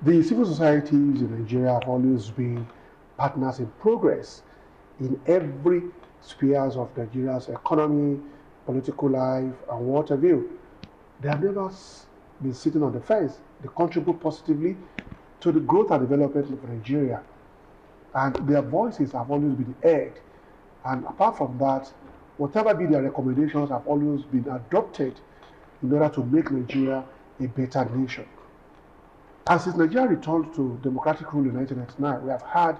The civil societies in Nigeria have always been partners in progress in every spheres of Nigeria's economy, political life, and what have you. They have never been sitting on the fence. They contribute positively to the growth and development of Nigeria. And their voices have always been heard. And apart from that, whatever be their recommendations have always been adopted in order to make Nigeria a better nation. And since Nigeria returned to democratic rule in 1999, we have had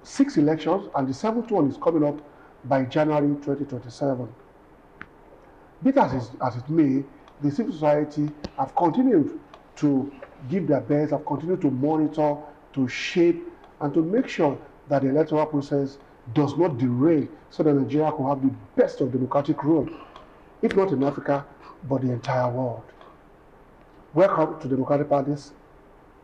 6 elections, and the 7th one is coming up by January 2027. Be that as it may, the civil society have continued to give their best, have continued to monitor, to shape, and to make sure that the electoral process does not derail, so that Nigeria can have the best of democratic rule, if not in Africa, but the entire world. Welcome to Democratic Party's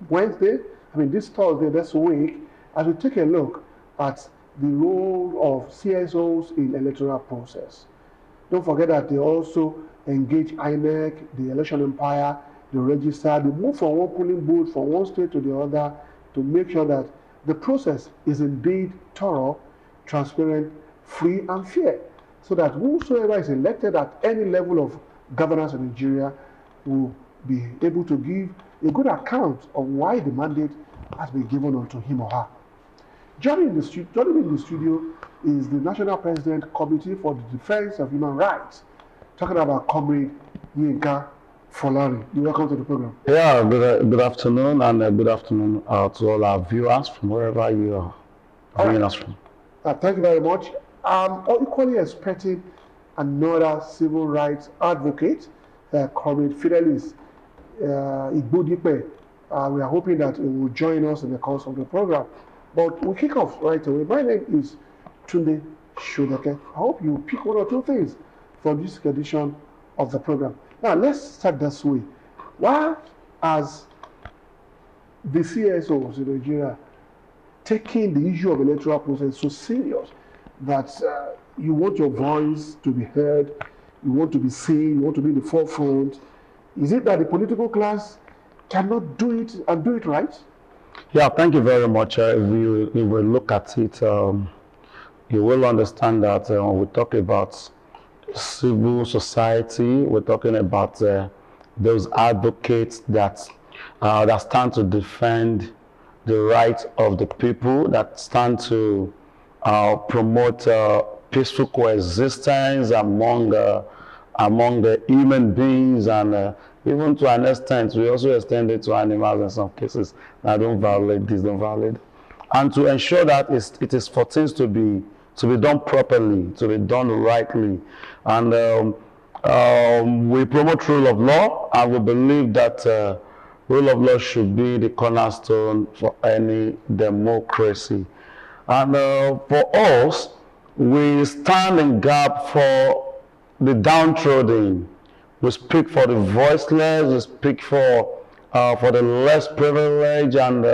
this Thursday, this week, as we take a look at the role of CSOs in electoral process. Don't forget that they also engage INEC, the election empire, the register, they move from one polling booth from one state to the other to make sure that the process is indeed thorough, transparent, free, and fair, so that whosoever is elected at any level of governance in Nigeria will be able to give a good account of why the mandate has been given unto him or her. Joining in the studio is the National President Committee for the Defense of Human Rights, talking about Comrade Yinka Folari. You're welcome to the program. Yeah, good afternoon, and good afternoon to all our viewers from wherever you are viewing us from. Thank you very much. I'm equally expecting another civil rights advocate, Comrade Fidelis Igbodipe. We are hoping that he will join us in the course of the program. But we kick off right away. My name is Tunde Shodeke. I hope you pick one or two things from this edition of the program. Now, let's start this way. Why has the CSOs in Nigeria taking the issue of electoral process so serious that you want your voice to be heard, you want to be seen, you want to be in the forefront? Is it that the political class cannot do it and do it right? Yeah, thank you very much. If you look at it, you will understand that when we talk about civil society, we're talking about those advocates that stand to defend the rights of the people, that stand to promote peaceful coexistence among the human beings, and even to an extent, we also extend it to animals in some cases. Now, don't violate this, don't violate. And to ensure that it is for things to be done properly, to be done rightly. And we promote rule of law, and we believe that rule of law should be the cornerstone for any democracy. And for us, we stand in gap for the downtrodden. We speak for the voiceless, we speak for the less privileged, and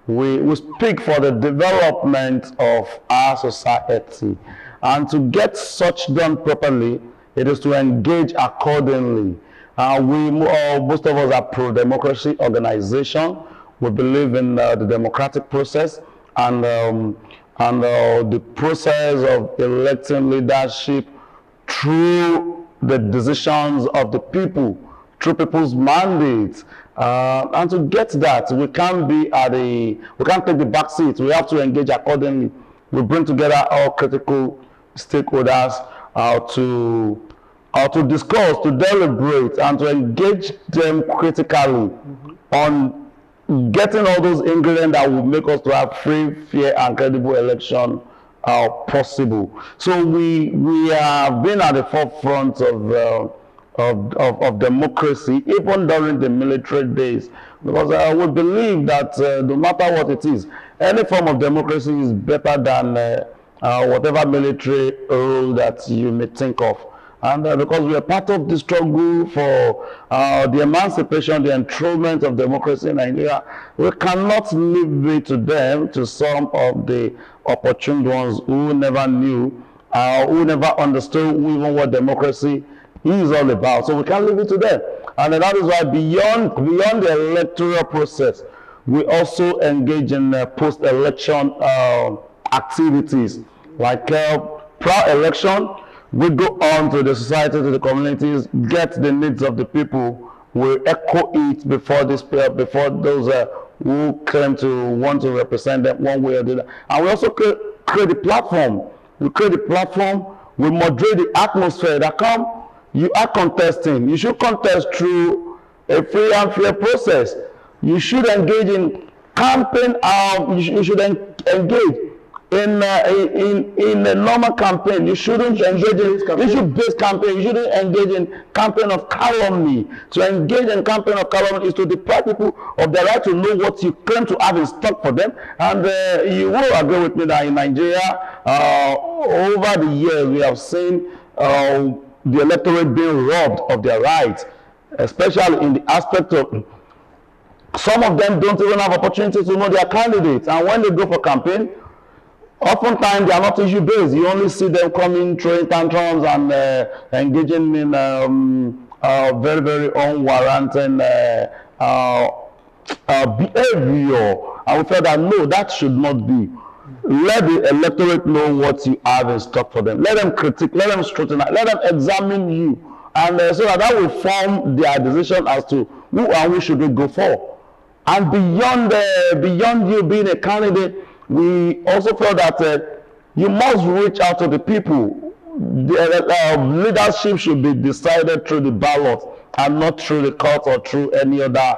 we speak for the development of our society. And to get such done properly, it is to engage accordingly. Most of us are pro-democracy organization. We believe in the democratic process and the process of electing leadership through the decisions of the people, through people's mandates. And to get that, we can't take the back seat. We have to engage accordingly. We bring together all critical stakeholders to discuss, to deliberate, and to engage them critically on getting all those ingredients that will make us to have free, fair, and credible election possible. So we have been at the forefront of democracy, even during the military days, because we believe that no matter what it is, any form of democracy is better than whatever military rule that you may think of. And because we are part of the struggle for the emancipation, the enthronement of democracy in Nigeria, we cannot leave it to them, to some of the opportune ones who never knew, who never understood even what democracy is all about. So we can't leave it to them. And that is why beyond the electoral process, we also engage in post-election activities. Like prior election, we go on to the society, to the communities, get the needs of the people. We echo it before those who claim to want to represent them one way or the other. And we also create a platform. We create a platform. We moderate the atmosphere that come. You are contesting. You should contest through a free and fair process. You should engage in campaign. You should engage in a normal campaign. You shouldn't engage in issue-based campaign. You shouldn't engage in campaign of calumny. To engage in campaign of calumny is to deprive people of the right to know what you claim to have in stock for them. And you will agree with me that in Nigeria, over the years, we have seen the electorate being robbed of their rights, especially in the aspect of some of them don't even have opportunity to know their candidates. And when they go for campaign, oftentimes they are not issue based. You only see them coming, throwing tantrums and engaging in very, very unwarranted behavior. And we felt that no, that should not be. Let the electorate know what you have in stock for them. Let them critique, let them scrutinize, let them examine you. And so that will form their decision as to who and who should we go for. And beyond you being a candidate, we also feel that you must reach out to the people. The leadership should be decided through the ballot and not through the court or through any other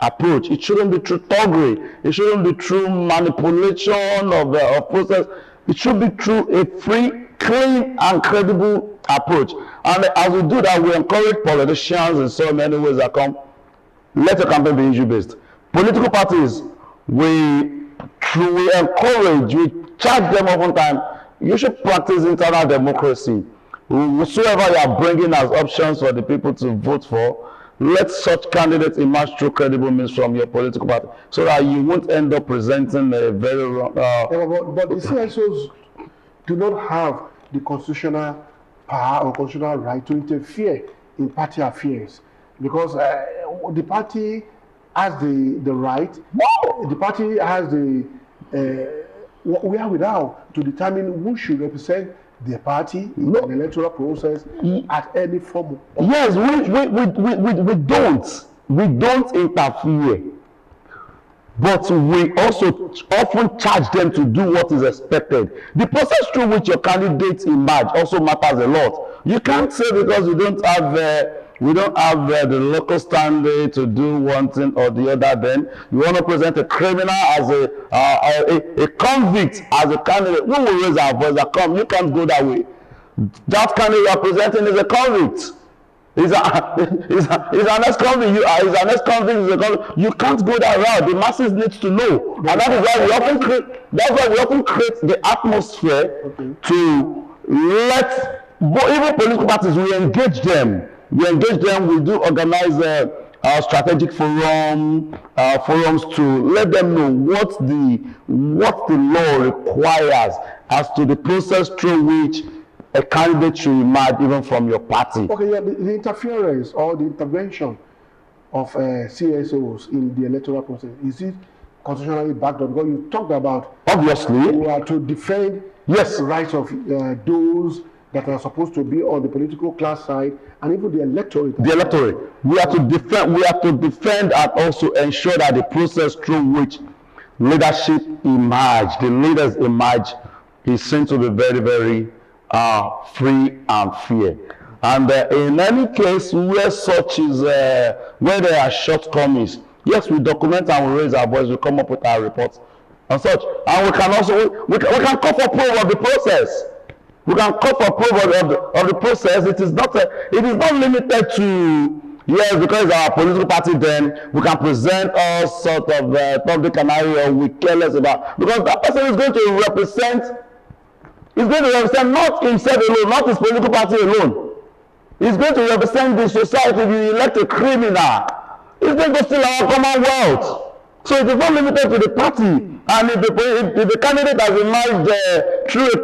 approach. It shouldn't be through thuggery. It shouldn't be through manipulation of process. It should be through a free, clean, and credible approach. And as we do that, we encourage politicians in so many ways that come. Let the campaign be issue-based. Political parties, we encourage, we charge them oftentimes, you should practice internal democracy. Whosoever you are bringing as options for the people to vote for, let such candidates emerge through credible means from your political party, so that you won't end up presenting a very wrong... but the CSOs do not have the constitutional power or constitutional right to interfere in party affairs, because the party has the right, the party has the wherewithal to determine who should represent their party in the electoral process at any form. Yes, we don't interfere, but we also often charge them to do what is expected. The process through which your candidates emerge also matters a lot. You can't say because we don't have the local standard to do one thing or the other, then you want to present a criminal as a convict as a candidate. We will raise our voice that come. You can't go that way. That candidate you are presenting is a convict. He's an ex-convict. He's an ex-convict. You can't go that route. The masses need to know, and that is why we often create the atmosphere to let even political parties, we engage them. We do organize strategic forums to let them know what the law requires as to the process through which a candidate should emerge even from your party. Okay, yeah, the interference or the intervention of CSOs in the electoral process, is it constitutionally backed up? Because you talked about obviously you are to defend the rights of those that are supposed to be on the political class side, and even the electorate. The electorate. We have to defend and also ensure that the process through which leadership emerge, the leaders emerge, is seen to be very, very free and fair. And in any case where such is where there are shortcomings, yes, we document and we raise our voice, we come up with our reports and such. And we can also we can call for proof of the process. We can call for approval of the process. It is not limited to, yes, because our political party, then we can present all sort of public scenario we care less about, because that person is going to represent not himself alone, not his political party alone. He's going to represent the society. If you elect a criminal, he's going to steal our commonwealth. So it is not limited to the party. And if the candidate has emerged through a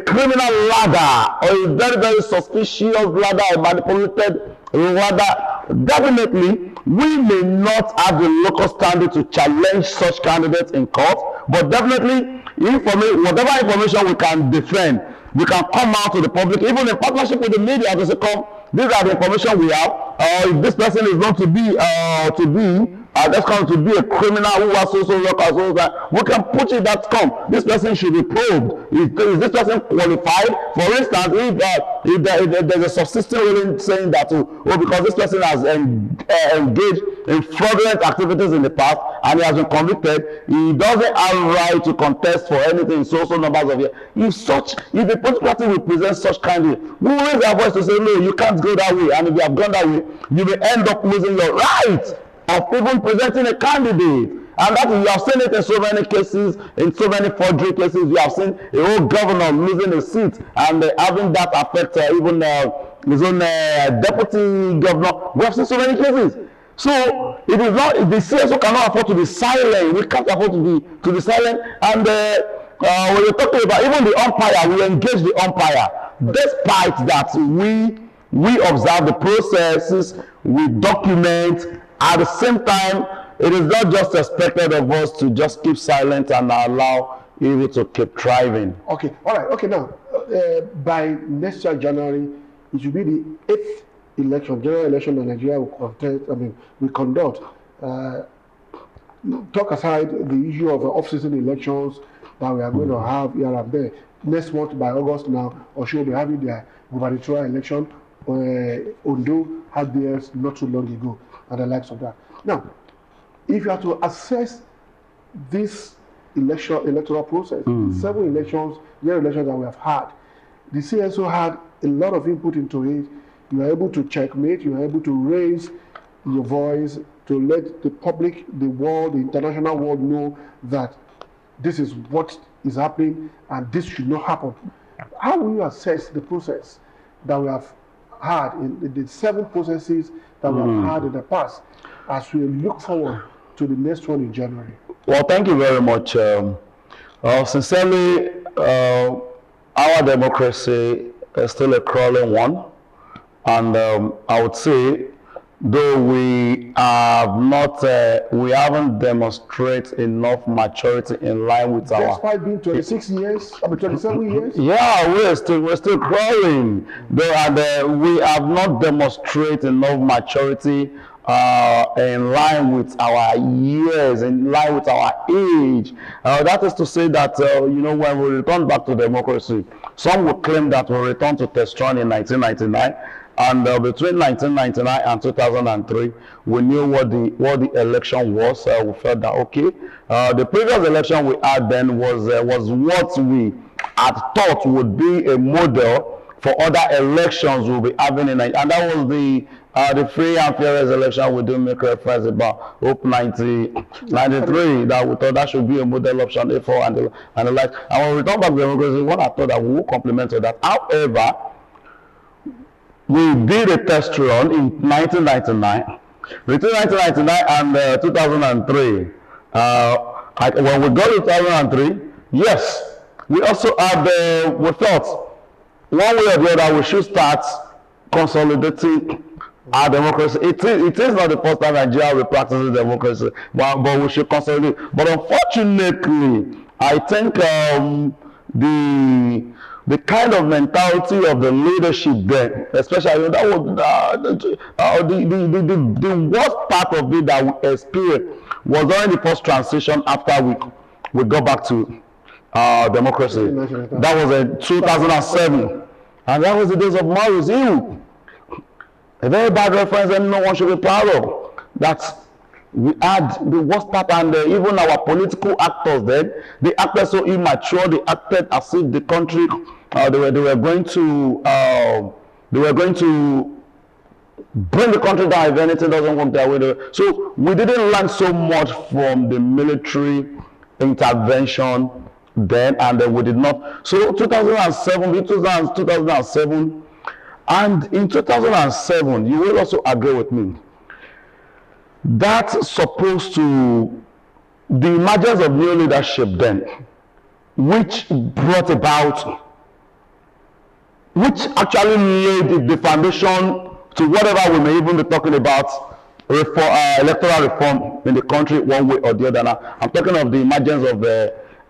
criminal ladder, or a very, very suspicious ladder, a manipulated ladder, definitely we may not have the local standing to challenge such candidates in court, but definitely whatever information we can defend, we can come out to the public, even in partnership with the media, to say, come, these are the information we have. If this person is not to be that's going to be a criminal who has social workers, we can put it that this person should be probed. Is this person qualified? For instance, if there's a subsisting ruling saying that because this person has engaged in fraudulent activities in the past and he has been convicted, he doesn't have right to contest for anything in social numbers of years. If a political party will present such kindly, we will raise our voice to say, no, you can't go that way. And if you have gone that way, you will end up losing your right of even presenting a candidate. And that you have seen it in so many cases, in so many forgery cases. You have seen a whole governor losing a seat and having that affect even his own deputy governor. We have seen so many cases. So it is not, the CSO cannot afford to be silent. We can't afford to be silent. And when you're talking about even the umpire, we engage the umpire. Despite that, we observe the processes, we document. At the same time, it is not just expected of us to just keep silent and allow it to keep thriving. Okay, all right. Okay, now by next year January, it will be the 8th election, general election that Nigeria will conduct. Talk aside the issue of off-season elections that we are going to have here and there. Next month, by August now, Osun will be having their gubernatorial election. Ondo had theirs not too long ago, and the likes of that. Now, if you have to assess this electoral process, 7 elections, year elections that we have had, the CSO had a lot of input into it. You are able to checkmate, you are able to raise your voice to let the public, the world, the international world know that this is what is happening and this should not happen. How will you assess the process that we have had in the 7 processes that we have had in the past as we look forward to the next one in January? Well, thank you very much. Sincerely, our democracy is still a crawling one, and I would say, though we haven't demonstrated enough maturity in line with our. Despite being 26 years, 27 years. Yeah, we're still crawling. Though, we have not demonstrated enough maturity in line with our years, in line with our age. That is to say that when we return back to democracy, some will claim that we returned to Testron in 1999. And between 1999 and 2003, we knew what the election was. We felt that okay, the previous election we had then was what we had thought would be a model for other elections we'll be having in Nigeria, and that was the free and fairest election we do make reference about Hope 93 that we thought that should be a model option A4 and the like. And when we return back to democracy, one I thought that we would complement to that. However, we did a test run in 1999. Between 1999 and 2003, when we got to 2003, yes, we also had, we thought, one way or the other, we should start consolidating our democracy. It is not the first time Nigeria will practice democracy, but we should consolidate. But unfortunately, I think the kind of mentality of the leadership there, especially that was the worst part of it that we experienced was during the first transition after we got back to democracy. That was in 2007, and that was the days of Mao's Hill. A very bad reference, and no one should be proud of. That we had the worst part, and even our political actors then, they acted so immature. They acted as if the country, they were going to bring the country down if anything doesn't work their way. So we didn't learn so much from the military intervention then, and we did not. So 2007, and in 2007, you will also agree with me. that's supposed to, the emergence of new leadership then, which brought about, which actually laid the foundation to whatever we may even be talking about electoral reform in the country one way or the other. Now, I'm talking of the emergence of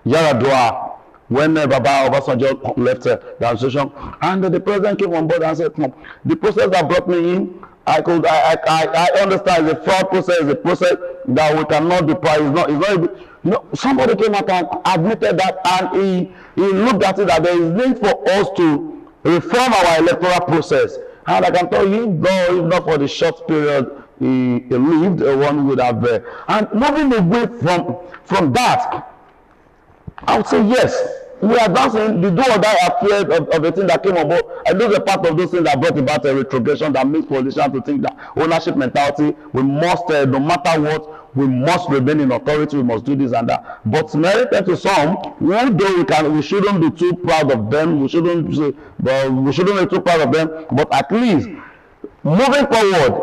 Yaradua when Baba Obasanjo left the administration, and the president came on board and said, "Come, the process that brought me in, I understand the fraud process is a process that we cannot be proud. Somebody came out and admitted that, and he looked at it that there is need for us to reform our electoral process. And I can tell you, though, if not for the short period he lived, one would have, and moving away from that, I would say yes. We are dancing the do or die affair of the thing that came about. And those are part of those things that brought about a retrogression that makes politicians to think that ownership mentality, we must, no matter what, we must remain in authority, we must do this and that. But merited to some, we shouldn't be too proud of them, we shouldn't be too proud of them, but at least moving forward,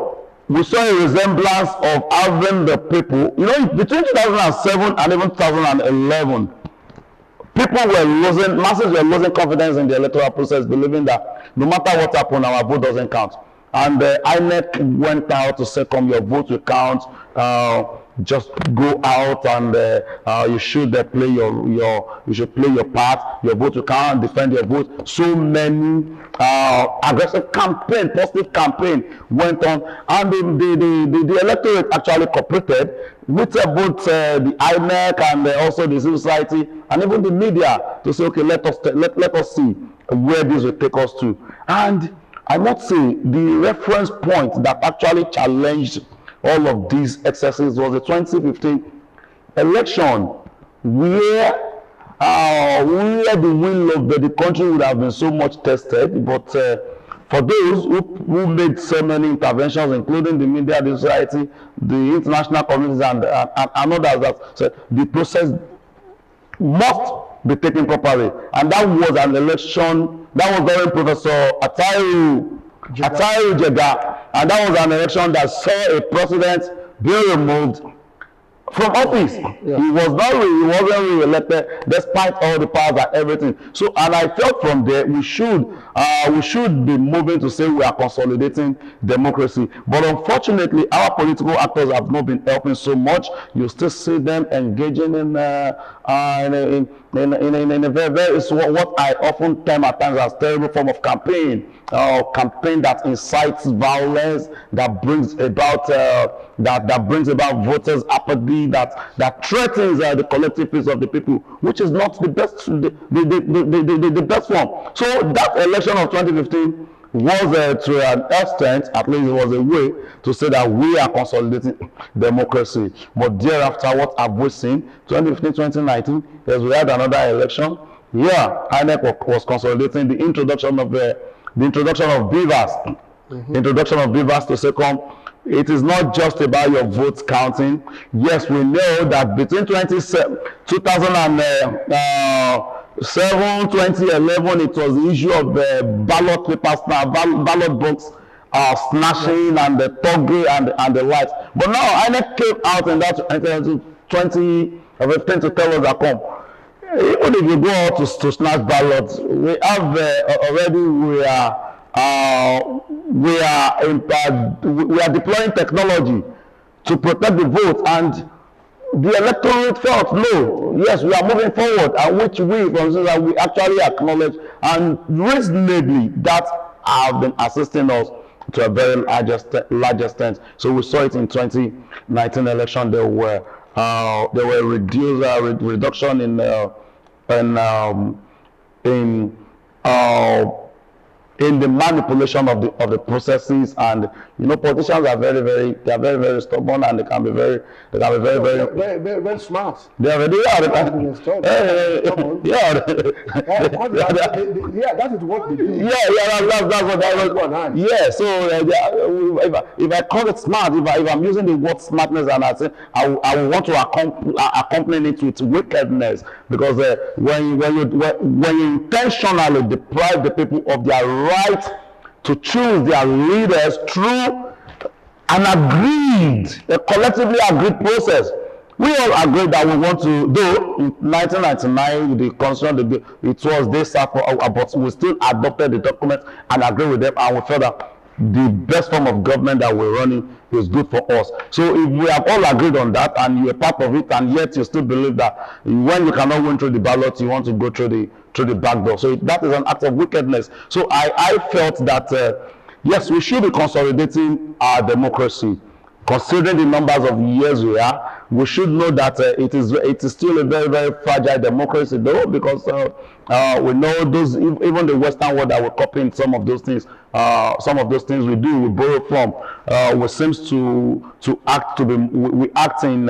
we saw a resemblance of having the people, between 2007 and even 2011, masses were losing confidence in the electoral process, believing that no matter what happened, our vote doesn't count. And INEC went out to say, "Come, your vote will count. Just go out and you should play your part. Your vote will count. Defend your vote." So many aggressive positive campaign went on, and the electorate actually cooperated with both the INEC and also the civil society and even the media to say, "Okay, let us see where this will take us to." And I must say, the reference point that actually challenged all of these excesses was the 2015 election, where the will of the country would have been so much tested. But for those who made so many interventions, including the media, the society, the international communities, and others that said the process must be taken properly. And that was an election, that was during Professor Atayu Jega, and that was an election that saw a president being removed from office. Yeah. He wasn't re-elected despite all the powers and everything. So, and I felt from there we should be moving to say we are consolidating democracy. But unfortunately, our political actors have not been helping so much. You still see them engaging in a very what I often term at times as terrible form of campaign that incites violence, that brings about voters' apathy, that threatens the collective peace of the people, which is not the best the best form. So that election of 2015 was to an extent, at least it was a way to say that we are consolidating democracy. But thereafter, what have we seen? 2015, 2019, as we had another election. Yeah, INEC was consolidating the introduction of beavers. Introduction of beavers to say, come, it is not just about your votes counting. Yes, we know that between 2007, 2011, it was the issue of the ballot papers, ballot box snatching and the thugging and the likes. But now INEC came out in that 2015 to tell us that, come, even if you go out to snatch ballots, we have already we are deploying technology to protect the vote, and the electorate felt no. Yes, we are moving forward, and which we actually acknowledge, and reasonably that have been assisting us to a very large extent. So we saw it in 2019 election. There were reduction in the manipulation of the processes, and politicians are very stubborn, and they can be very smart. They already are. That is what they do. That's what I was. Yeah, so if I call it smart, if I'm using the word smartness, and I say I want to accompany it with wickedness, because when you intentionally deprive the people of their right to choose their leaders through an agreed, a collectively agreed process. We all agreed that we want to, though in 1999, the constitution, it was they sat for, but we still adopted the document and agreed with them, and we felt that the best form of government that we're running is good for us. So if we have all agreed on that, and you're part of it, and yet you still believe that when you cannot win through the ballot, you want to go through the back door. So that is an act of wickedness. So I felt that yes, we should be consolidating our democracy. Considering the numbers of years we are, we should know that it is still a very, very fragile democracy, though, because we know those, even the Western world that we're copying some of those things we do, we borrow from, we seems to act we act in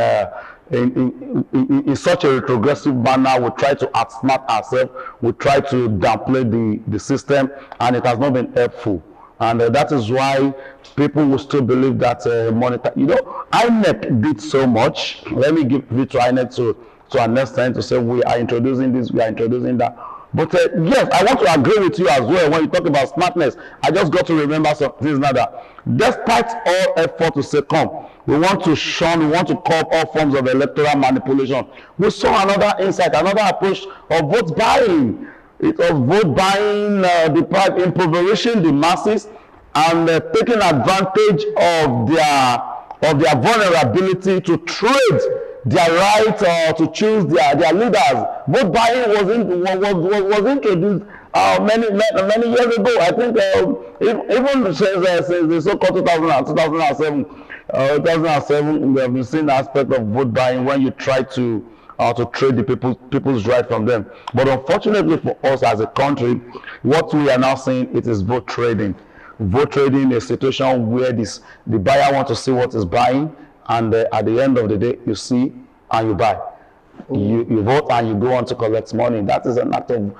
such a retrogressive manner. We try to outsmart ourselves, we try to downplay the system, and it has not been helpful. And that is why people will still believe that INEC did so much. Let me give it to INEC to understand, to say we are introducing this, we are introducing that. But yes, I want to agree with you as well when you talk about smartness. I just got to remember some things now that despite all effort to say, come, we want to shun, we want to curb all forms of electoral manipulation. We saw another insight, another approach of vote buying. It was vote buying, impoverishing the masses, and taking advantage of their vulnerability to trade their right to choose their leaders. Vote buying was introduced many years ago. I think even since the so-called 2007, we have been seeing the aspect of vote buying when you try to trade the people's right from them. But unfortunately for us as a country, what we are now seeing, it is vote trading. Vote trading is a situation where the buyer wants to see what is buying, and at the end of the day, you see and you buy. You vote and you go on to collect money. That is an act of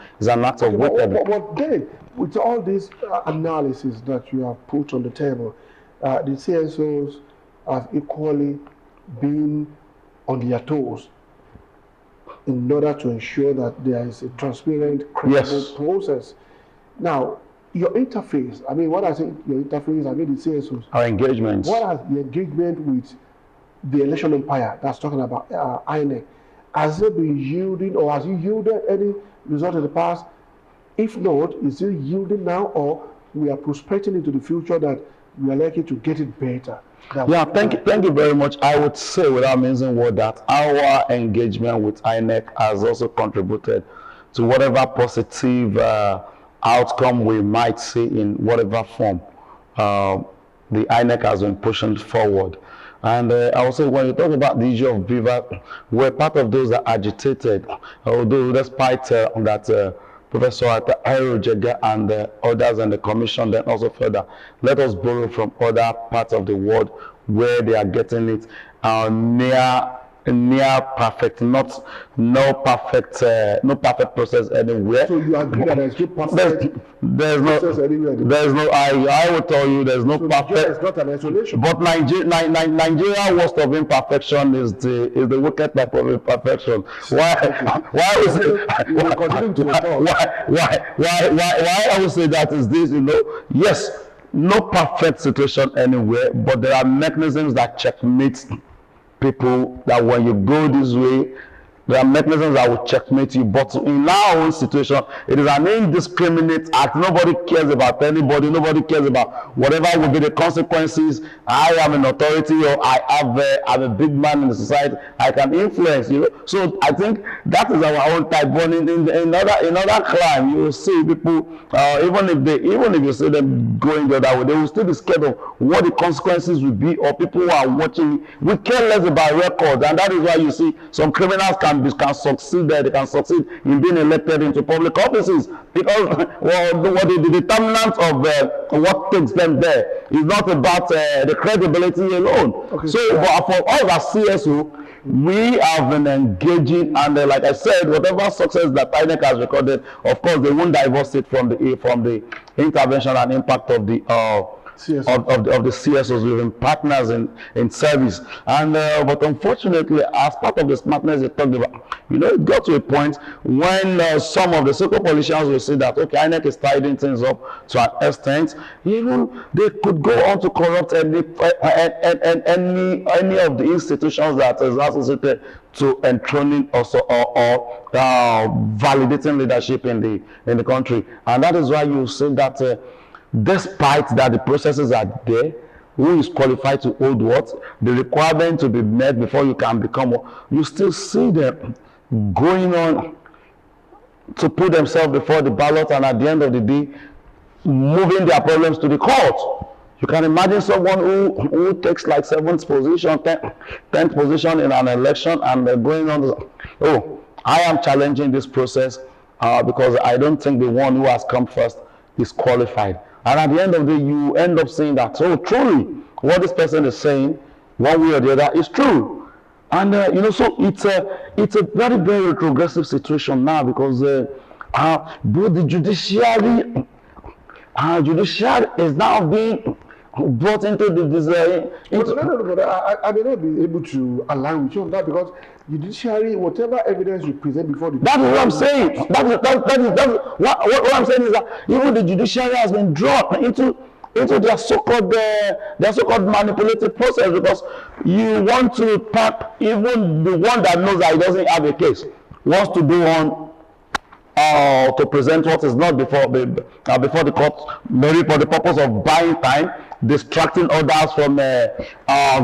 wickedness. But then, with all this analysis that you have put on the table, the CSOs have equally been on their toes in order to ensure that there is a transparent, credible process. Now, your interface, I mean, what I say your interface, I mean the CSOs. Our engagement. What are the engagement with the election empire that's talking about INEC? Has it been yielding, or has it yielded any result in the past? If not, is it yielding now, or we are prospecting into the future that we are likely to get it better? Yeah, thank you very much. I would say, without mincing word, that our engagement with INEC has also contributed to whatever positive outcome we might see in whatever form the INEC has been pushing forward. And I would say, when you talk about the issue of Beaver, we're part of those that agitated, although despite that Professor Jega and others and the commission then also further, let us borrow from other parts of the world where they are getting it near perfect, no perfect process anywhere. So you agree that there's no perfect process anywhere? I will tell you there's no perfect. It's not an isolation. But Nigeria, worst of imperfection is the wicked type of imperfection. Why I would say that is this, yes, no perfect situation anywhere, but there are mechanisms that checkmate people, that when you go this way, there are mechanisms that will checkmate you. But in our own situation, it is an indiscriminate act. Nobody cares about anybody. Nobody cares about whatever will be the consequences. I am an authority, or I'm a big man in the society. I can influence, So I think that is our own type. But in other crime, you will see people, even if you see them going the other way, they will still be scared of what the consequences will be, or people who are watching. We care less about records, and that is why you see some criminals can succeed there. They can succeed in being elected into public offices, because the determinant of what takes them there is not about the credibility alone. Okay. So for us as CSO, we have been engaging, and like I said, whatever success that INEC has recorded, of course, they won't divorce it from the intervention and impact of the of the CSOs. We've been partners in service. And but unfortunately, as part of the smartness they talked about, it got to a point when some of the so-called politicians will say that, okay, INEC is tidying things up to an extent, even they could go on to corrupt any of the institutions that is associated to enthroning or validating leadership in the country. And that is why you see that despite that the processes are there, who is qualified to hold what, the requirement to be met before you can become what, you still see them going on to put themselves before the ballot, and at the end of the day moving their problems to the court. You can imagine someone who takes like 7th position, 10th position in an election, and they're going on to, oh, I am challenging this process because I don't think the one who has come first is qualified. And at the end of the day, you end up saying that, so truly, what this person is saying, one way or the other, is true. And so it's a very, very retrogressive situation now, because both the judiciary is now being brought into the design. I may not be able to align with you on that, because judiciary, whatever evidence you present before the... That is what I'm saying. What I'm saying is that even the judiciary has been drawn into their so-called manipulative process, because you want to tap even the one that knows that he doesn't have a case, wants to go on to present what is not before the court, maybe for the purpose of buying time, distracting others from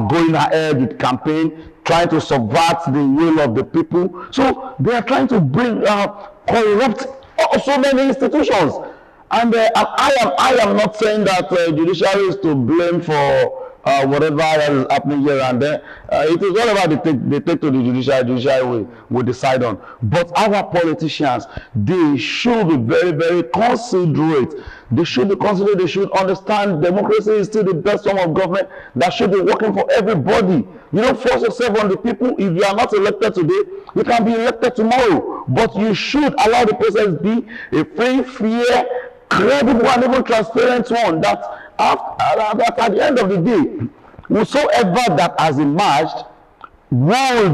going ahead with campaign, trying to subvert the will of the people. So they are trying to bring corrupt so many institutions. And I am not saying that judiciary is to blame for whatever is happening here and there. It is whatever they take to the judiciary will decide on. But our politicians, they should be very, very considerate. They should be considerate. They should understand democracy is still the best form of government that should be working for everybody. You don't force yourself on the people. If you are not elected today, you can be elected tomorrow. But you should allow the process be a free, fair, credible, and even transparent one, that at the end of the day, whosoever that has emerged will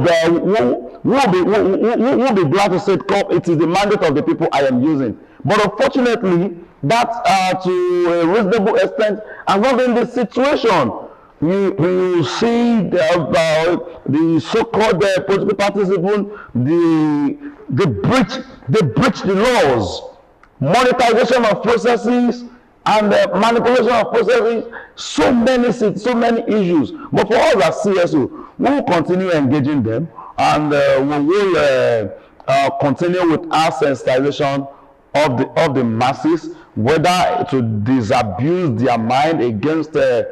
be glad to say, it is the mandate of the people I am using. But unfortunately, that to a reasonable extent has not been the situation. You see the so-called political parties, even they breach the laws. Monetization of processes and manipulation of processes, so many issues. But for us as CSO, we will continue engaging them, and we will continue with our sensitization of the masses, whether to disabuse their mind against the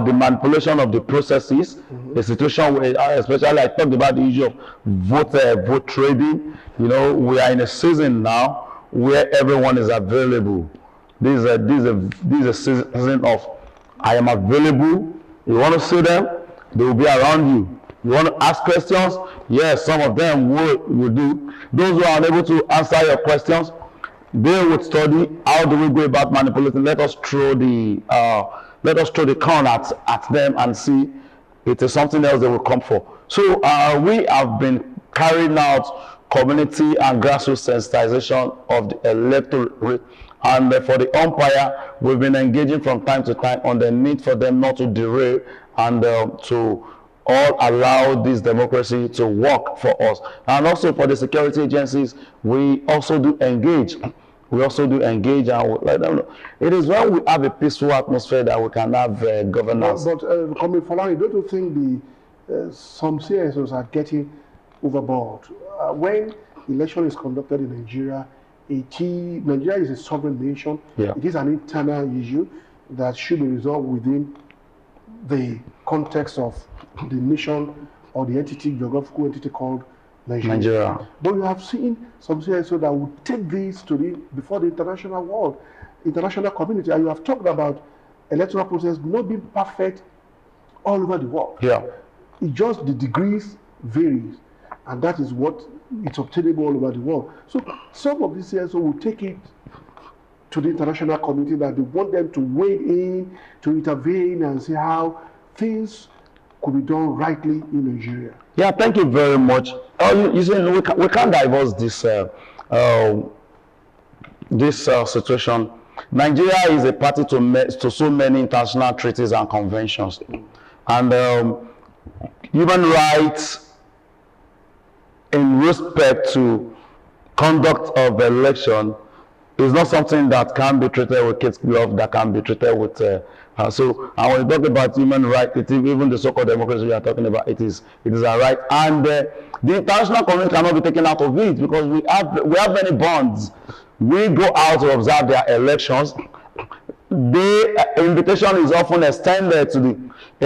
manipulation of the processes, a situation where, especially I talked about the issue of vote trading. We are in a season now where everyone is available. This is a season of I am available. You want to see them, they will be around you. You want to ask questions? Yes, some of them will do. Those who are unable to answer your questions, they would study how do we go about manipulating. Let us throw the con at them and see it is something else they will come for. So we have been carrying out community and grassroots sensitization of the electorate, and for the umpire, we've been engaging from time to time on the need for them not to derail and to all allow this democracy to work for us. And also for the security agencies, we also do engage. And we let them know. It is when we have a peaceful atmosphere that we can have governance. But coming forward, don't you think some CSOs are getting overboard? When election is conducted in Nigeria, Nigeria is a sovereign nation. Yeah. It is an internal issue that should be resolved within the context of the nation or the geographical entity called Nigeria. But we have seen some CSOs that will take this before the international world, international community, and you have talked about electoral process not being perfect all over the world. Yeah. It just the degrees varies, and that is what it's obtainable all over the world. So some of these CSOs will take it to the international community that they want them to wade in, to intervene and see how things could be done rightly in Nigeria? Yeah, thank you very much. You see, we can't divorce this situation. Nigeria is a party to so many international treaties and conventions, and human rights in respect to conduct of election is not something that can be treated with kids' glove, that can be treated with so. And when you talk about human rights, even the so-called democracy we are talking about, it is a right, and the international community cannot be taken out of it, because we have many bonds. We go out to observe their elections. The invitation is often extended to the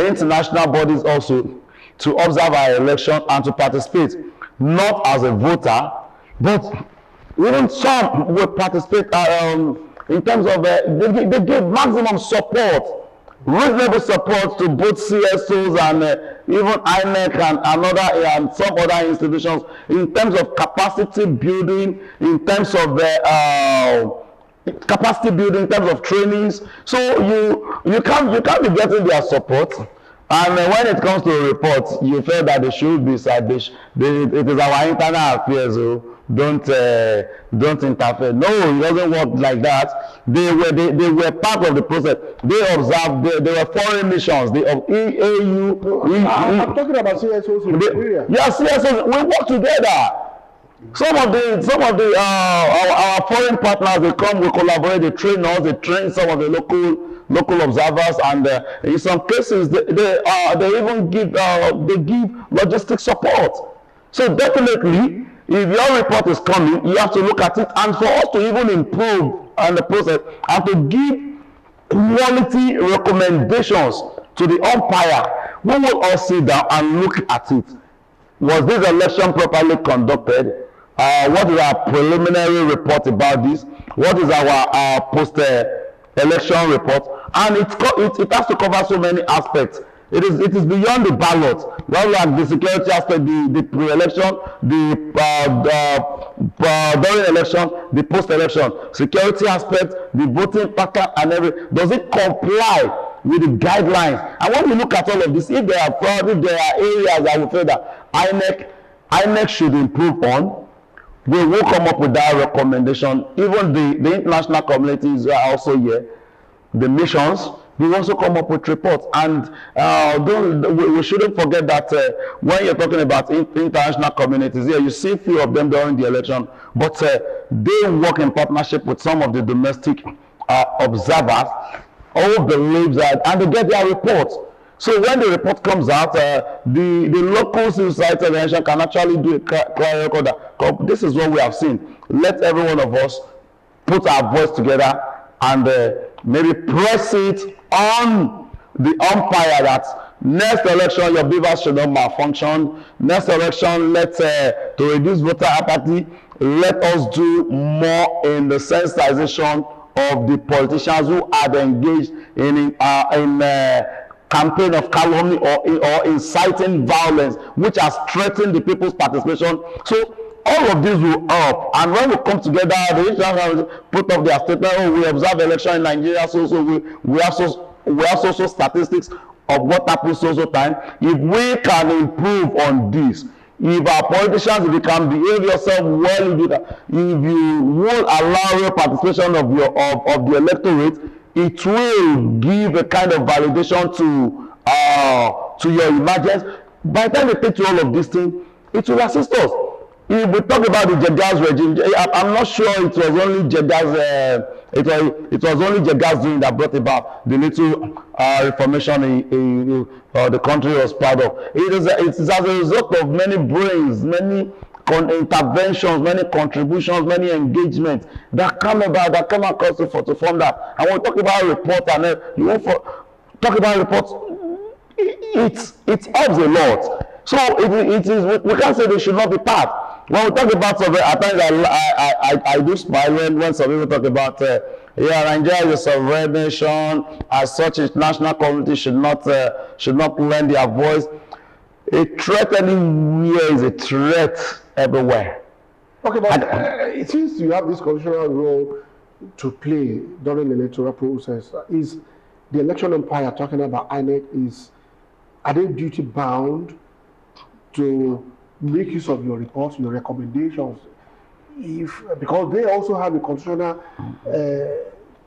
international bodies also to observe our election and to participate, not as a voter, but even some will participate in terms of they give maximum support, reasonable support to both CSOs and even INEC and some other institutions in terms of capacity building, in terms of capacity building, in terms of trainings. So you can't be getting their support. And when it comes to reports, you feel that they should be it is our internal affairs. So don't interfere. No, it doesn't work like that. They were part of the process. They observed. They were foreign missions. They of EU. I'm talking about CSOs in Nigeria. Yes, CSOs. We work together. Some of the our foreign partners, they come, we collaborate, they train us, they train some of the local observers, and in some cases they even give logistic support. So definitely, if your report is coming, you have to look at it, and for us to even improve on the process and to give quality recommendations to the umpire, we will all sit down and look at it. Was this election properly conducted? What is our preliminary report about this? What is our post-election report? And it has to cover so many aspects. It is beyond the ballot. Well, like the security aspect, the pre-election, during election, the post-election, security aspect, the voting pattern, and everything. Does it comply with the guidelines? And when we look at all of this, if there are areas that we feel that INEC should improve on, we will come up with that recommendation. Even the international communities are also here. The missions, we also come up with reports. And we shouldn't forget that when you're talking about international communities, here you see a few of them during the election, but they work in partnership with some of the domestic observers, all believes that, and they get their reports. So when the report comes out, the local civil society organization can actually do a clear record that this is what we have seen. Let every one of us put our voice together and maybe press it on the umpire that next election your beavers should not malfunction. Next election, to reduce voter apathy, let us do more in the sensitization of the politicians who are engaged in campaign of calumny or inciting violence, which has threatened the people's participation. So all of these will help. And when we come together, the international put up their statement, oh, we observe election in Nigeria, so we have social statistics of what happens so time. If we can improve on this, if our politicians, if you can behave yourself well, if you will allow your participation of the electorate, it will give a kind of validation to your emergence. By the time they take to all of these things, it will assist us. If we talk about the Jegas regime, I'm not sure it was only Jegas. It was only Jegas doing that brought about the little reformation the country was proud of. It is as a result of many brains, many interventions, many contributions, many engagements that come across to form that. And when we talk about reports, and you want talk about reports, it helps a lot. So it is. We can't say they should not be part. When we talk about survey, at times I do smile when some people talk about Nigeria is a sovereign nation. As such, international community should not lend their voice. A threat anywhere is a threat everywhere. Okay, but since you have this constitutional role to play during the electoral process? Is the election umpire talking about INEC, are they duty bound to make use of your reports, your recommendations, because they also have a constitutional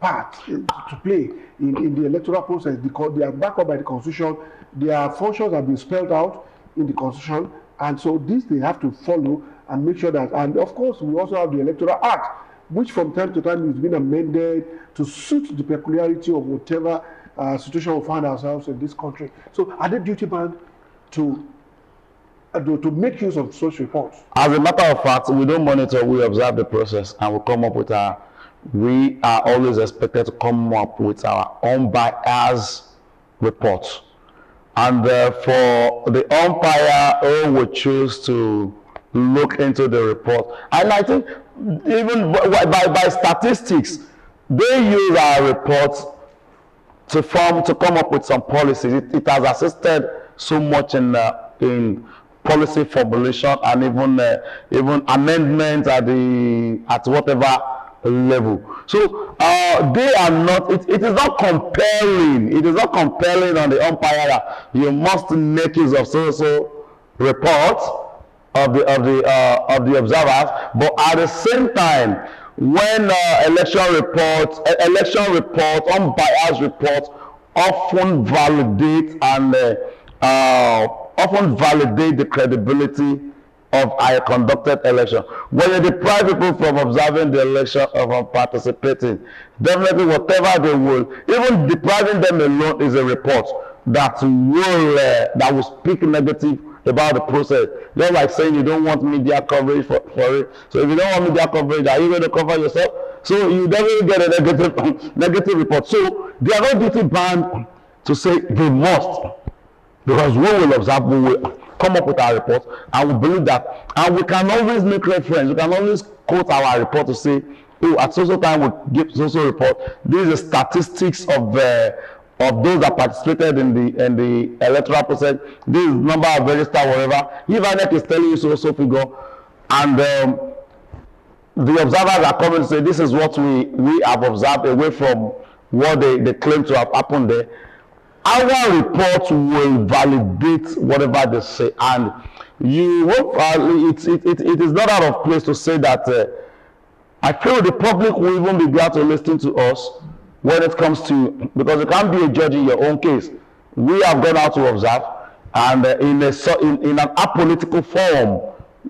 part to play in the electoral process, because they are backed up by the Constitution, their functions have been spelled out in the Constitution, and so this they have to follow and make sure that, and of course we also have the Electoral Act, which from time to time is being amended to suit the peculiarity of whatever situation we find ourselves in this country. So are they duty bound to make use of such reports? As a matter of fact, we don't monitor, we observe the process, and we come up with we are always expected to come up with our unbiased report. And for the umpire who would choose to look into the report, and I think even by statistics, they use our reports to come up with some policies. It has assisted so much in policy formulation and even amendments at whatever level. So they are not. It is not compelling. It is not compelling on the umpire that you must make use of so reports of the observers. But at the same time, when election reports, unbiased reports often validate the credibility of a conducted election. When you deprive people from observing the election or from participating, definitely whatever they will, even depriving them alone is a report that will speak negative about the process. Just like saying you don't want media coverage for it. So if you don't want media coverage, are you going to cover yourself? So you definitely get a negative report. So they are not duty bound to say they must, because we will observe, we will come up with our report, and we believe that, and we can always make reference, we can always quote our report to say, oh, at so time we give so report. These are statistics of those that participated in the electoral process. This is number of registered, whatever. If INEC is telling you so figure, and the observers are coming to say this is what we have observed, away from what they claim to have happened there, our report will validate whatever they say. And you it is not out of place to say that I feel the public will even be glad to listen to us when it comes to, because you can't be a judge in your own case. We have gone out to observe, and in an apolitical forum,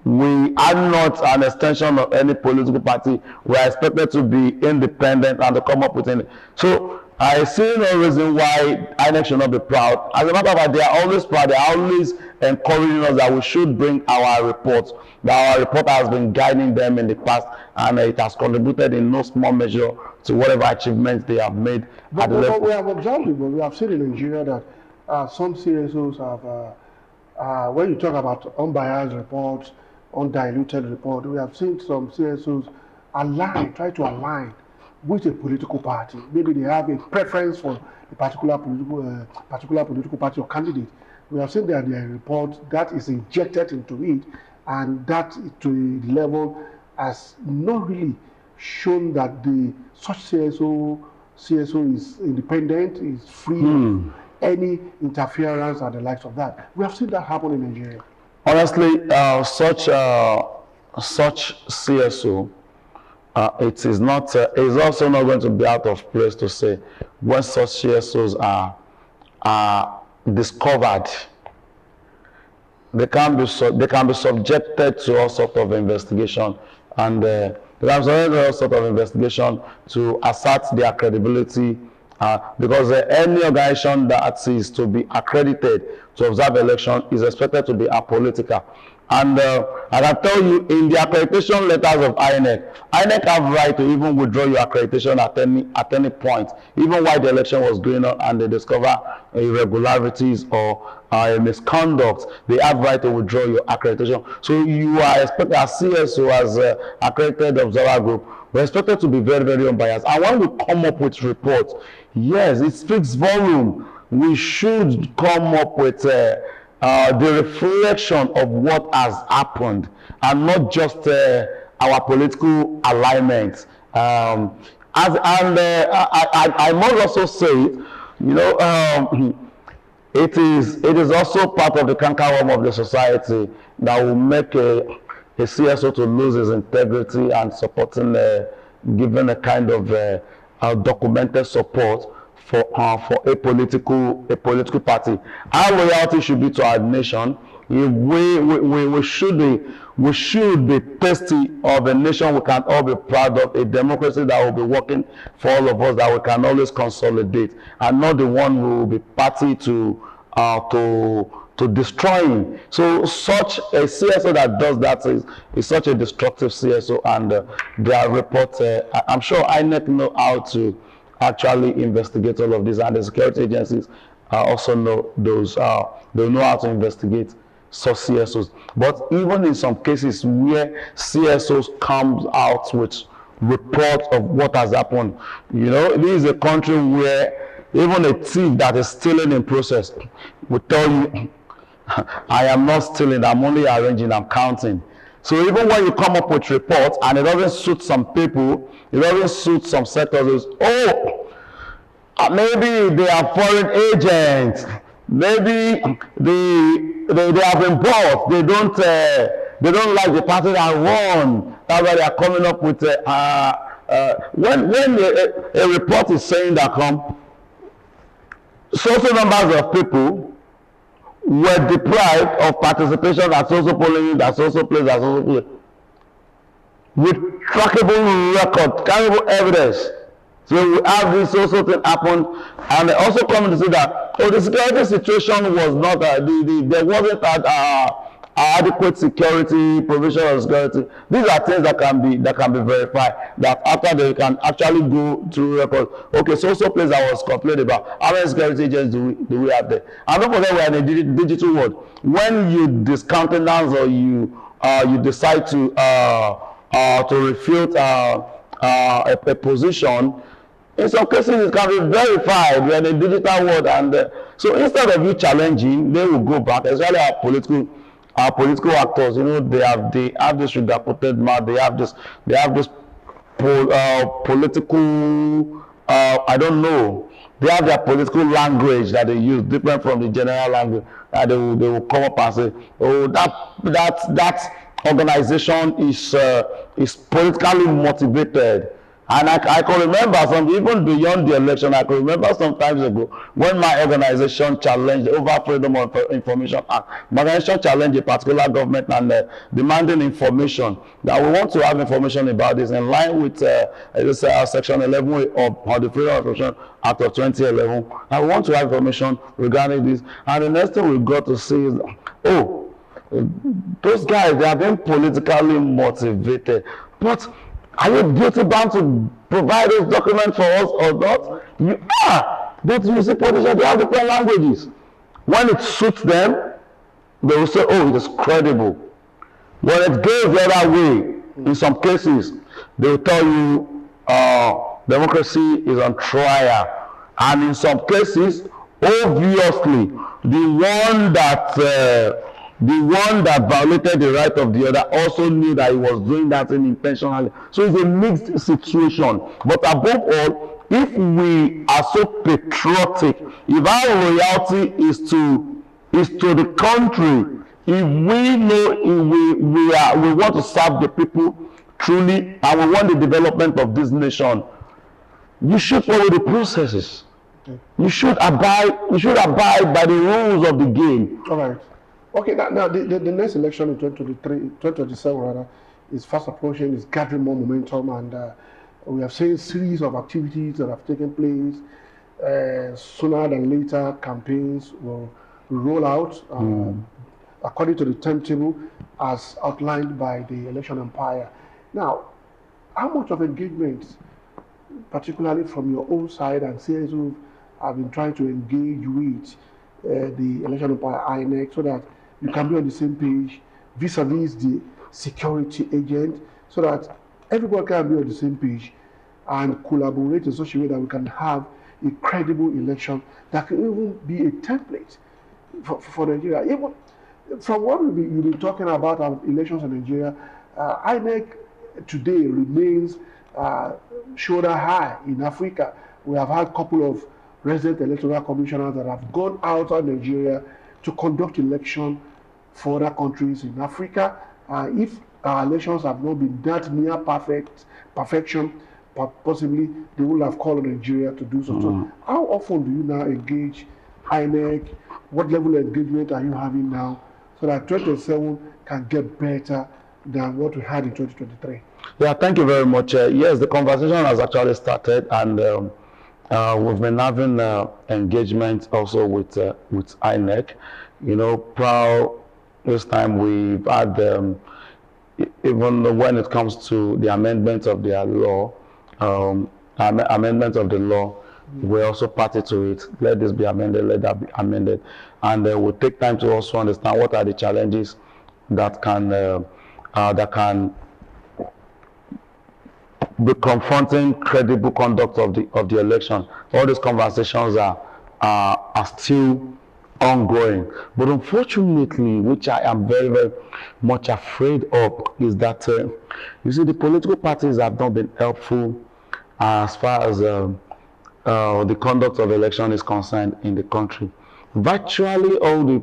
we are not an extension of any political party. We are expected to be independent and to come up with any. So I see no reason why INEC should not be proud. As a matter of fact, they are always proud. They are always encouraging us that we should bring our reports. That our report has been guiding them in the past, and it has contributed in no small measure to whatever achievements they have made. But we have observed it, but we have seen in Nigeria that some CSOs have, when you talk about unbiased reports, undiluted report, we have seen some CSOs try to align with a political party. Maybe they have a preference for a particular political party or candidate. We have seen that their report that is injected into it, and that to a level has not really shown that the such CSO is independent, is free of any interference and the likes of that. We have seen that happen in Nigeria. Honestly, such CSO, it is not. It's also not going to be out of place to say when such CSOs are discovered, they can be subjected to all sort of investigation, and they can be subjected to all sort of investigation to assert their credibility. Because any organization that is to be accredited to observe election is expected to be apolitical. And I can tell you, in the accreditation letters of INEC have right to even withdraw your accreditation at any point, even while the election was going on and they discover irregularities or misconduct, they have right to withdraw your accreditation. So you are expected, as CSO, as accredited observer group, we're expected to be very, very unbiased. And when we come up with reports, yes, it speaks volume. We should come up with the reflection of what has happened, and not just our political alignment. I must also say, it is also part of the cankerworm of the society that will make a CSO to lose his integrity and supporting, given a kind of documented support for a political party. Our loyalty should be to our nation. We should be thirsty of a nation we can all be proud of, a democracy that will be working for all of us, that we can always consolidate, and not the one who will be party to destroying. So such a CSO that does that is such a destructive CSO, and their report, I'm sure INEC know how to actually investigate all of this, and the security agencies also know those, they know how to investigate such CSOs. But even in some cases where CSOs comes out with reports of what has happened, this is a country where even a thief that is stealing in process will tell you, I am not stealing, I'm only arranging, I'm counting. So even when you come up with reports and it doesn't suit some people, it doesn't suit some sectors, maybe they are foreign agents, maybe they have been bought, they don't like the party that won, that's why they are coming up with when a report is saying that social numbers of people were deprived of participation at social polling, at social place, at social place, with trackable record, carryable evidence. So we have this also thing happen, and they also come to say that the security situation was not there wasn't adequate security, provision of security. These are things that can be verified. That after they can actually go through records. Okay, so place I was complaining about. How many security agents do we have there? And don't forget, we're in a digital world. When you discountenance or you decide to refute a position, in some cases it can be verified. We're in a digital world, and so instead of you challenging, they will go back. Especially our political actors, they have this reputed mouth. They have this political, I don't know. They have their political language that they use, different from the general language. That they will come up and say, oh, that organization is politically motivated. And I can remember even beyond the election, I can remember some times ago when my organization challenged over Freedom of Information Act. My organization challenged a particular government and demanding information, that we want to have information about this in line with Section 11 of the Freedom of Information Act of 2011. And we want to have information regarding this. And the next thing we got to see is, those guys, they are being politically motivated. But are you duty bound to provide those documents for us or not? You are. But you see, politicians, they have different languages. When it suits them, they will say, oh, it is credible. When it goes the other way, in some cases, they will tell you democracy is on trial. And in some cases, obviously, the one that violated the right of the other also knew that he was doing that thing intentionally. So it's a mixed situation. But above all, if we are so patriotic, if our loyalty is to the country, if we know we want to serve the people truly, and we want the development of this nation, you should follow the processes. You should abide by the rules of the game. All right. Okay, now the next election in 2027 rather, is fast approaching, is gathering more momentum, and we have seen a series of activities that have taken place. Sooner than later, campaigns will roll out according to the timetable as outlined by the election umpire. Now, how much of engagement, particularly from your own side and CSOs, have been trying to engage with the election umpire INEC so that you can be on the same page vis-a-vis the security agent, so that everybody can be on the same page and collaborate in such a way that we can have a credible election that can even be a template for Nigeria. Even from what you've been talking about elections in Nigeria, INEC today remains shoulder high in Africa. We have had a couple of resident electoral commissioners that have gone outside Nigeria to conduct election for other countries in Africa. If our elections have not been that near perfection, possibly they will have called on Nigeria to do so. So how often do you now engage INEC? What level of engagement are you having now so that 2027 can get better than what we had in 2023? Yeah, thank you very much. Yes, the conversation has actually started, and we've been having engagement also with INEC. You know, this time we've had, even when it comes to the amendment of their law, amendment of the law, we're also party to it. Let this be amended, let that be amended. And we'll take time to also understand what are the challenges that can be confronting credible conduct of the election. All these conversations are still ongoing. But unfortunately, which I am very, very much afraid of, is that you see, the political parties have not been helpful as far as the conduct of election is concerned in the country. Virtually all the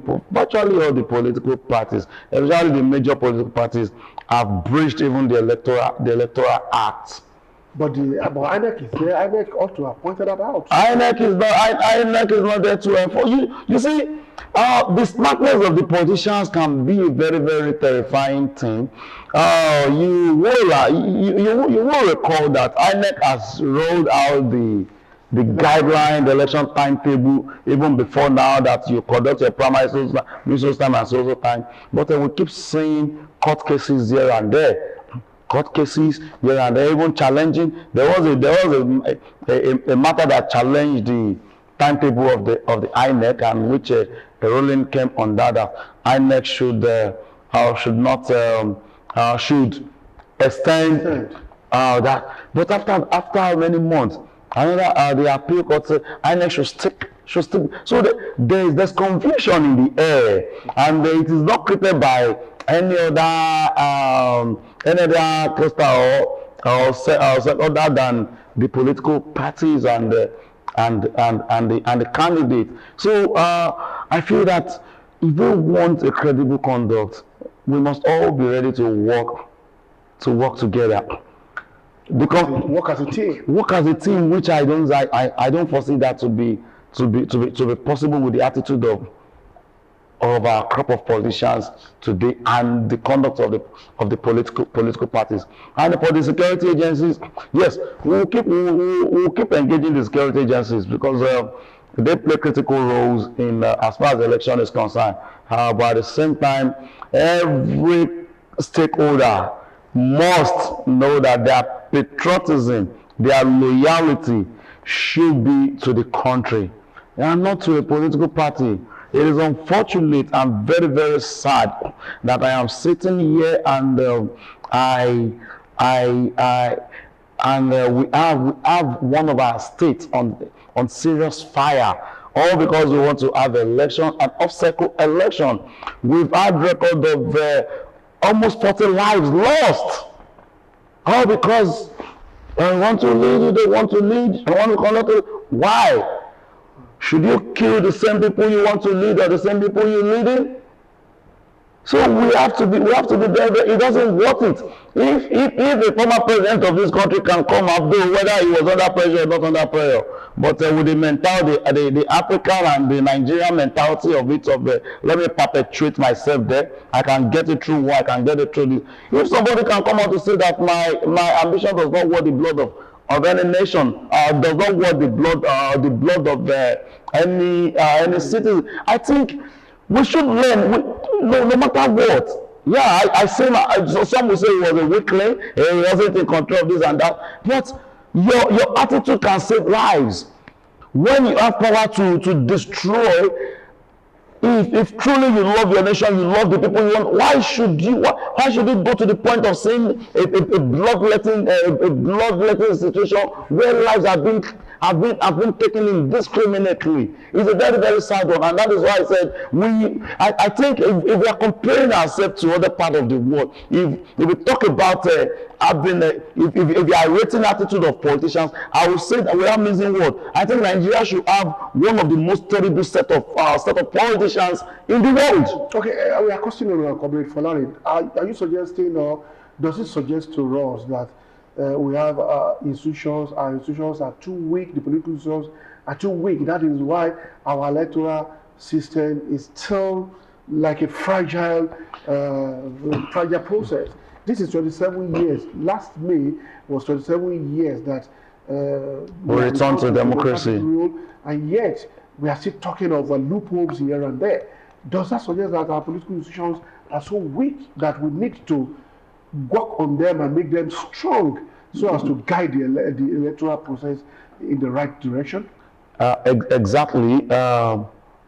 political parties, especially the major political parties, have breached even the electoral act. But INEC is there. INEC ought to have pointed that out. INEC is not there to enforce. You see, the smartness of the politicians can be a very, very terrifying thing. You will recall that INEC has rolled out the guideline, the election timetable, even before now, that you conduct your primary social time and social time. But we keep seeing court cases here and there. Court cases here and there, even challenging. There was a matter that challenged the timetable of the INEC, and which a ruling came on that INEC should extend that. But after many months, another the appeal court said INEC should stick. So there's confusion in the air, and it is not created by any other cluster or other than the political parties and the candidate. So I feel that if we want a credible conduct, we must all be ready to work together. Because work as a team, which I don't foresee that to be possible with the attitude of our crop of politicians today, and the conduct of the political parties. And for the security agencies, yes, we'll keep engaging the security agencies, because they play critical roles in as far as the election is concerned. But at the same time, every stakeholder must know that their patriotism, their loyalty should be to the country and not to a political party. It is unfortunate and very, very sad that I am sitting here and we have one of our states on serious fire, all because we want to have election, an off-cycle election. We've had record of almost 40 lives lost, all because they want to lead, they want to lead, they want to conduct it. Why? Should you kill the same people you want to lead or the same people you're leading? So we have to be there. It doesn't worth it. If a former president of this country can come up, though, whether he was under pressure or not under pressure, but with the mentality, the African and the Nigerian mentality of let me perpetuate myself there. I can get it through. I can get it through this. If somebody can come out to say that my ambition does not worth the blood of any nation, does not worth the blood of any citizen, I think we should learn, no matter what. Yeah, I say, some will say he was a weakling, he wasn't in control of this and that, but your attitude can save lives. When you have power to destroy, if truly you love your nation, you love the people you want, why should you go to the point of saying a bloodletting situation where lives are being have been taken indiscriminately. It's a very, very sad one, and that is why I said I think if we are comparing ourselves to other part of the world, if we talk about if you are rating attitude of politicians, I would say that without missing word, I think Nigeria should have one of the most terrible set of politicians in the world. Okay, we are questioning our Comrade Folari. Are you suggesting, or does it suggest to us that we have institutions, our institutions are too weak, the political institutions are too weak? That is why our electoral system is still like a fragile process. This is 27 years. Last May was 27 years that we returned to democracy. Rule, and yet we are still talking of loopholes here and there. Does that suggest that our political institutions are so weak that we need to work on them and make them strong so as to guide the electoral process in the right direction? Exactly.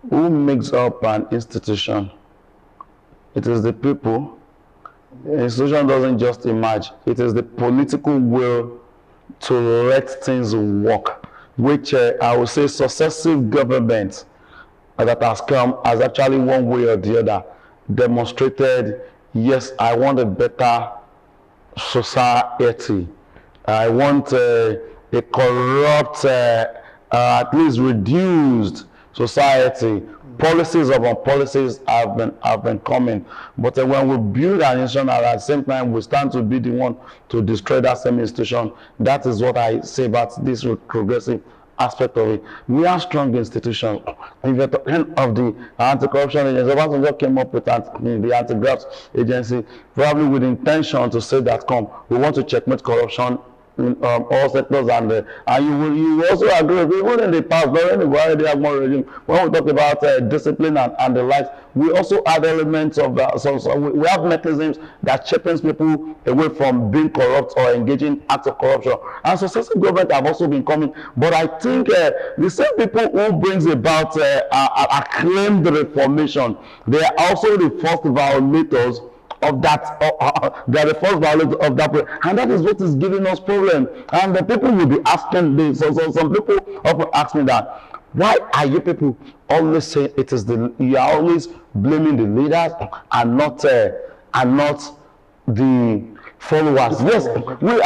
Who makes up an institution? It is the people. The institution doesn't just emerge. It is the political will to let things work, which I would say successive governments that has come has actually one way or the other demonstrated, yes, I want a better society. I want a corrupt, at least reduced society. Policies upon policies have been coming, but when we build an institution at the same time we stand to be the one to destroy that same institution. That is what I say about this progressive aspect of it. We are strong institutions. If you're talking of the anti-corruption agency, Obasanjo came up with the anti-graft agency, probably with the intention to say that, we want to checkmate corruption in all sectors, and you will also agree, even in the past, during the Buhari regime, when we talk about discipline and the like, we also add elements of so we have mechanisms that checkens people away from being corrupt or engaging acts of corruption. And successive government have also been coming, but I think the same people who brings about acclaimed reformation, they are also the first violators of that, they are the first violators of that, and that is what is giving us problem. And the people will be asking this. So some people often ask me that, why are you people always saying it is you are always blaming the leaders and not the followers? Yes, we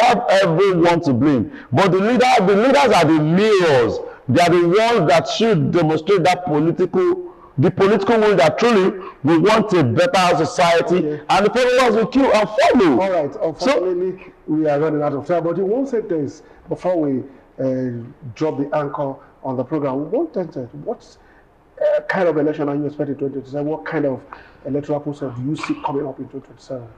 have everyone to blame, but the leaders are the mirrors. They are the ones that should demonstrate that political will that truly we want a better society, and the followers will queue and follow. All right, unfortunately, we are running out of time, but in one sentence, before we drop the anchor on the program, one sentence, what kind of election are you expecting in 2027? What kind of electoral process do you see coming up in 2027?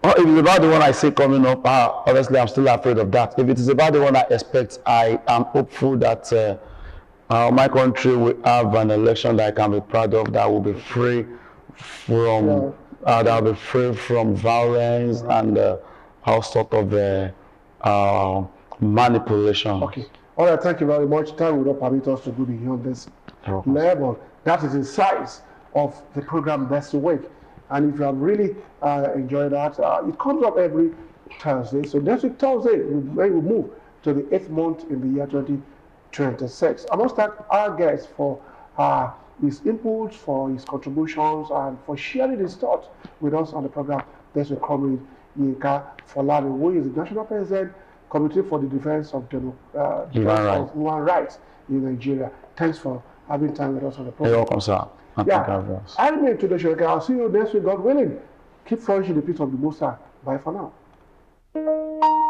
Well, if it's about the one I see coming up, honestly, I'm still afraid of that. If it is about the one I expect, I am hopeful that my country will have an election that I can be proud of, that will be free from violence and all sort of manipulation. Okay. All right. Thank you very much. Time will not permit us to go beyond this level. That is the size of the program Best Week. And if you have really enjoyed that, it comes up every Thursday. So next week Thursday, we will move to the 8th month in the year 2026. I must thank our guest for his inputs, for his contributions, and for sharing his thoughts with us on the program. This will come with Yinka Folari, who is the National President, Committee for the Defense of Human Rights in Nigeria. Thanks for having time with us on the program. You're welcome, sir. I remain today, Shirika. I'll see you next week, God willing. Keep flourishing the peace of the Most High. Bye for now.